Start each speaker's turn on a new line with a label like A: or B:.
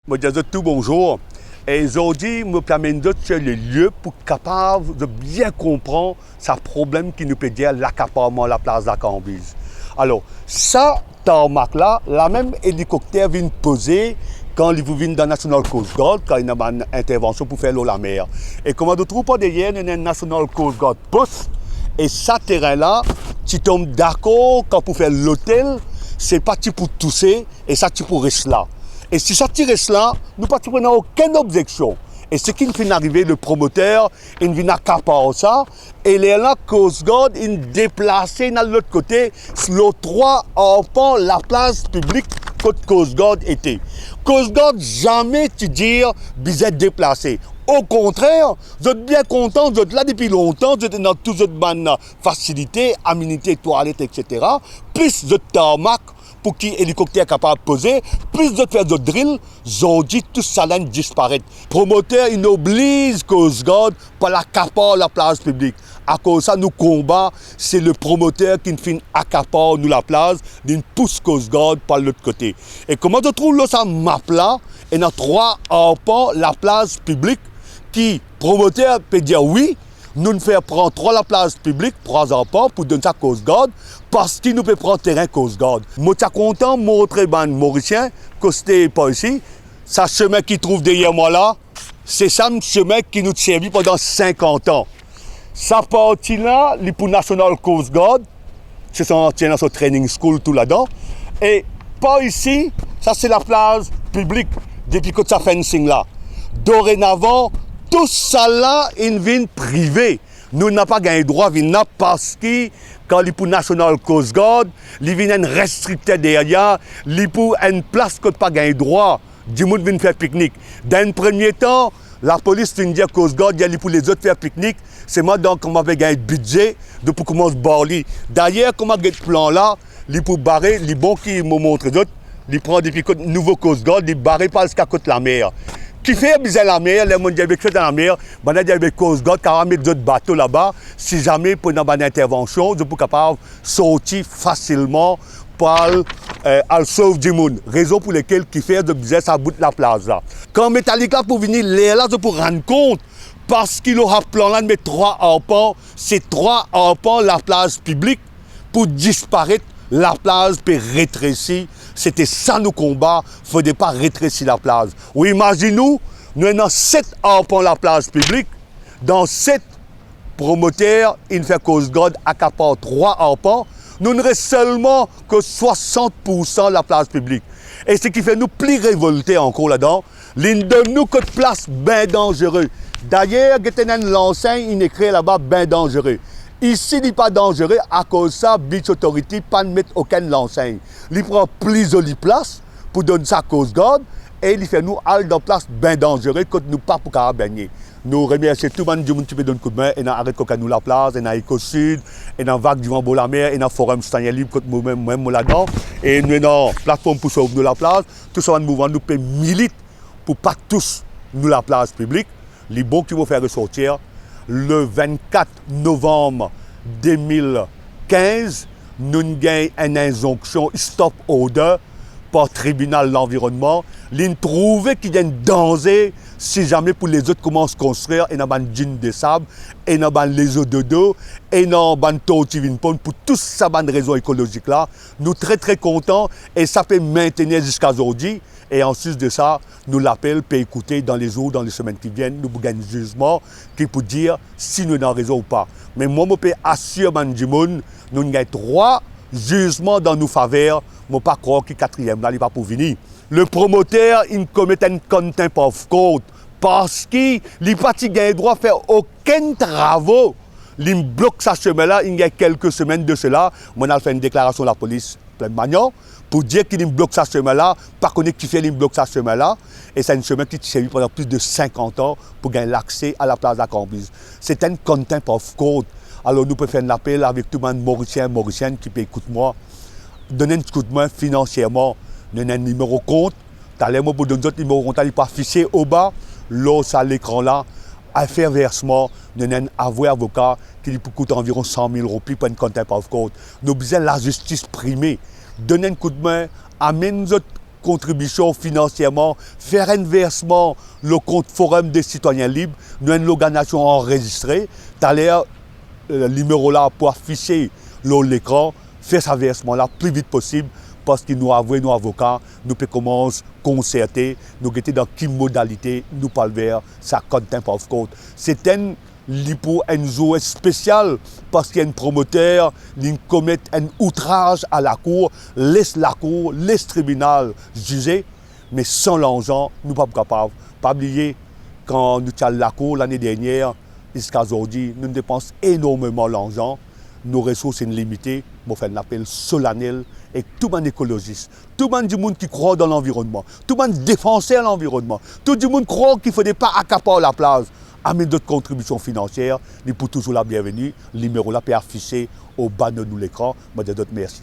A: Je dis tout bonjour. Et aujourd'hui, je me promène sur le lieu pour être capable de bien comprendre ce problème qui nous peut dire l'accaparement de la place de la Cambise. Alors, ça, tarmac-là, la même hélicoptère vient poser quand il vient dans National Coast Guard, quand il y a une intervention pour faire l'eau la mer. Et comme on ne trouve pas derrière, il y a un National Coast Guard poste. Et ce terrain-là, tu tombes d'accord quand pour faire l'hôtel, c'est pas pour tousser et ça tu pour rester là. Et si ça tire là, nous ne prenons aucune objection. Et ce qui nous fait arriver, le promoteur, il vient accaparer ça. Et là, Coast Guard, il déplace de l'autre côté, les trois enfants, la place publique, côté Coast Guard était. Coast Guard, jamais tu dire, vous êtes déplacé. Au contraire, vous êtes bien content, vous êtes là depuis longtemps, vous êtes dans toutes les bonnes facilités, aménités, toilettes, etc. Plus de tarmac, pour qui l'hélicoptère capable de poser, plus de faire de drill, ont dit tout ça là disparaît. Promoteur, il oblige Coast Guard pour l'accaparer la place publique. À cause de ça, nous combat, c'est le promoteur qui nous fait accaparer nous la place, d'une pousse Coast Guard par l'autre côté. Et comment on trouve là, ça map là, et dans trois arpents, la place publique, qui, promoteur peut dire oui, nous ne faisons prendre trois la place publique, trois arpents pour donner ça à Coast Guard, parce qu'il nous peut prendre terrain Coast Guard. Moi, je suis content de montrer aux Mauriciens que c'était pas ici. Ce chemin qui trouve derrière moi là, c'est ça le chemin qui nous servi pendant 50 ans. Sa partie là, c'est pour National Coast Guard, c'est son training school tout là-dedans. Et pas ici, ça c'est la place publique, depuis que ça fencing là. Dorénavant, tout ça là, il vient privé. Nous n'avons pas gagné droit, parce que quand il pour National Coast Guard, il vient une restricté derrière, il pour une place que pas gagné droit, du monde vient faire pique-nique. Dans un premier temps, la police vient dire Coast Guard, il pour les autres faire pique-nique. C'est moi donc qu'on avait gagné le budget de pour commencer à barrer. D'ailleurs, comme on a ce plan là, il pour barrer, les bons qui me montrent d'autres, il prend depuis le nouveau Coast Guard, il barre parce qu'à côté de la mer. Qui fait bizarre la mer, les gens qui fait dans la mer, on a dit avec Coast Guard, car on met d'autres bateaux là-bas, si jamais pour une intervention, je peux capable sortir facilement par le sauve du monde. Raison pour laquelle qui fait de business à bout de la place là. Quand métallique là pour venir là, je peux rendre compte, parce qu'il aura plan là de mettre trois arpents, c'est trois arpents la place publique pour disparaître. La place peut rétrécir. C'était ça nos combats. Il ne fallait pas rétrécir la place. Oui, imaginez-nous, nous avons 7 arpents la place publique. Dans 7 promoteurs, il fait Coast Guard accapare 3 arpents. Nous ne reste seulement que 60% de la place publique. Et ce qui fait nous plus révolter encore là-dedans, l'une de nous que de place bien dangereux. D'ailleurs, l'enseigne, il écrit là-bas bien dangereux. Ici, il n'est pas dangereux à cause de ça, Beach Authority, pas de mettre aucune enseigne. Il prend plus de place pour donner ça à Coast Guard et il fait nous aller dans place bien dangereux que nous pas pour baigner. Nous remercions tout le monde qui peut donner un coup de main et nous arrêtons nous la place, et dans Éco Sud, et dans Vague du Vent la mer, et dans Forum Citoyen Libre, que nous-mêmes là-dedans. Et nous avons une plateforme pour sauver nous la place. Tout ça, nous mouvement nous peut militer pour pas tous nous la place publique. Les bons qui vont faire ressortir. Le 24 novembre 2015, nous avons gagné une injonction stop order par tribunal de l'environnement. Ils trouvaient qu'il y a un danger si jamais pour les autres commencent à construire et dans un jean de sable, et dans les eaux de dos, et dans un tortue pour tout ça, une raison écologique là. Nous sommes très contents et ça peut maintenir jusqu'à aujourd'hui. Et en sus de ça, nous l'appelons pour écouter dans les jours, dans les semaines qui viennent, nous gagnons un jugement qui peut dire si nous avons raison ou pas. Mais moi, je peux assurer du monde, nous avons 3 jugements dans nos faveurs. Je ne peux pas croire que le 4e là, il n'est pas pour venir. Le promoteur, il commet un contempt of court parce qu'il n'a pas le droit de faire aucun travaux. Il bloque ce chemin-là, il y a quelques semaines de cela. On a fait une déclaration à la police, plein de manière, pour dire qu'il bloque ce chemin-là, par contre qui fait qu'il bloque ce chemin-là. Et c'est un chemin qui servi pendant plus de 50 ans pour gagner l'accès à la place de la Cambise. C'est un contempt of court. Alors nous pouvons faire un appel avec tout le monde mauricien qui peut écouter moi. Donner un coup de main financièrement. Nous avons un numéro de compte. Moi pour donner notre numéro de compte, il n'est pas affiché au bas. Là, à l'écran là. À faire versement, nous avons un avoué avocat qui coûte environ 100 000 roupies pour un contempt of court. Nous avons besoin de la justice primée. Donner un coup de main, amener notre contribution financièrement, faire un versement le compte Forum des citoyens libres, nous avons une organisation enregistrée. Tout à l'heure, le numéro là pour afficher l'écran, faire ce versement là plus vite possible parce que nous avons nos avocats, nous pouvons commencer à concerter, nous guetter dans quelle modalité nous parlons vers sa contempt of court. C'est un jour spécial parce qu'il y a un promoteur qui commet un outrage à la cour, laisse le tribunal juger, mais sans l'argent, nous ne sommes pas capables. Pas oublier, quand nous sommes à la cour l'année dernière, jusqu'à aujourd'hui, nous dépensons énormément d'argent. Nos ressources sont limitées. On fait un appel solennel et tout le monde écologiste, tout le monde qui croit dans l'environnement, tout le monde défenseur de l'environnement, tout le monde croit qu'il ne faut pas accaparer la place. Amène d'autres contributions financières, nous pour toujours la bienvenue. Le numéro là peut afficher au bas de nous l'écran. Moi, je vous merci.